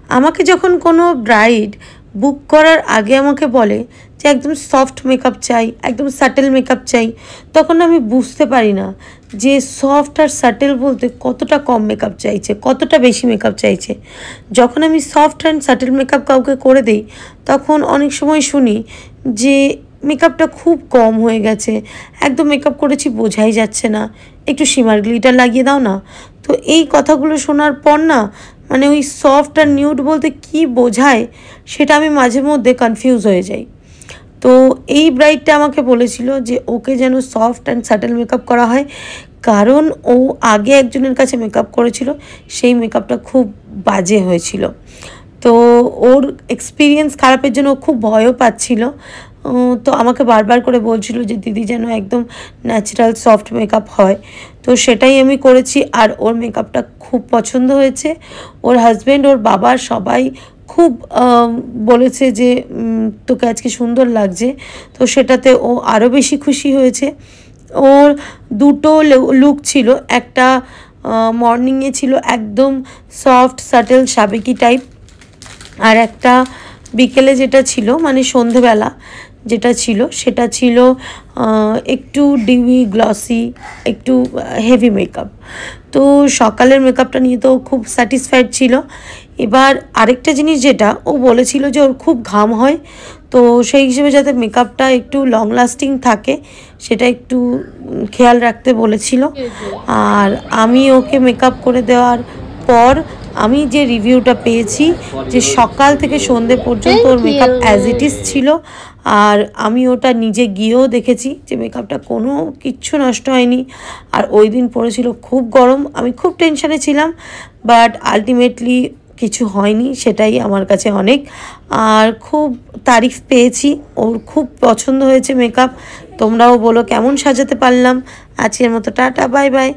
আমাকে যখন কোনো ব্রাইড বুক করার আগে আমাকে বলে যে একদম সফট মেকআপ চাই, একদম সাটেল মেকআপ চাই, তখন আমি বুঝতে পারি না যে সফট আর সাটেল বলতে কতটা কম মেকআপ চাইছে, কতটা বেশি মেকআপ চাইছে। যখন আমি সফট অ্যান্ড সাটেল মেকআপ কাউকে করে দিই তখন অনেক সময় শুনি যে মেকআপটা খুব কম হয়ে গেছে, একদম মেকআপ করেছি বোঝাই যাচ্ছে না, একটু শিমার গ্লিটার লাগিয়ে দাও না। তো এই কথাগুলো শোনার পর না মানে ওই সফট আর নিউড বলতে কি বোঝায় সেটা আমি মাঝে মধ্যে কনফিউজ হয়ে যাই। তো এই ব্রাইডটা আমাকে বলেছিল যে ওকে যেন সফট অ্যান্ড সাটেল মেকআপ করা হয়, কারণ ও আগে একজনের কাছে মেকআপ করেছিল, সেই মেকআপটা খুব বাজে হয়েছিল। তো ওর এক্সপিরিয়েন্স খারাপের জন্য ও খুব ভয়ও পাচ্ছিল। তো আমাকে বারবার করে বলছিল যে দিদি যেন একদম ন্যাচারাল সফট মেকআপ হয়। তো সেটাই আমি করেছি আর ওর মেকআপটা খুব পছন্দ হয়েছে। ওর হাজব্যান্ড, ওর বাবা সবাই খুব বলেছে যে তোকে আজকে সুন্দর লাগছে। তো সেটাতে ও আরও বেশি খুশি হয়েছে। ওর দুটো লুক ছিল, একটা মর্নিংয়ে ছিল একদম সফট সাটেল সাবেকি টাইপ, আর একটা বিকেলে যেটা ছিল মানে সন্ধেবেলা যেটা ছিল সেটা ছিল একটু ডিউই গ্লসি, একটু হেভি মেকআপ। তো সকালের মেকআপটা নিয়ে তো খুব স্যাটিসফাইড ছিল। এবার আরেকটা জিনিস যেটা ও বলেছিল যে ওর খুব ঘাম হয়, তো সেই হিসেবে যাতে মেকআপটা একটু লং লাস্টিং থাকে সেটা একটু খেয়াল রাখতে বলেছিল। আর আমি ওকে মেকআপ করে দেওয়ার পর আমি যে রিভিউটা পেয়েছি যে সকাল থেকে সন্ধে পর্যন্ত ওর মেকআপ অ্যাজ ইট ইজ ছিল। আর আমি ওটা নিজে গিয়েও দেখেছি যে মেকআপটা কোনো কিচ্ছু নষ্ট হয়নি। আর ওই দিন পড়েছিল খুব গরম, আমি খুব টেনশানে ছিলাম, বাট আলটিমেটলি কিছু হয়নি, সেটাই আমার কাছে অনেক। আর খুব তারিফ পেয়েছি, ওর খুব পছন্দ হয়েছে মেকআপ। তোমরাও বলো কেমন সাজাতে পারলাম। আজকের মতো টাটা, বাই বাই।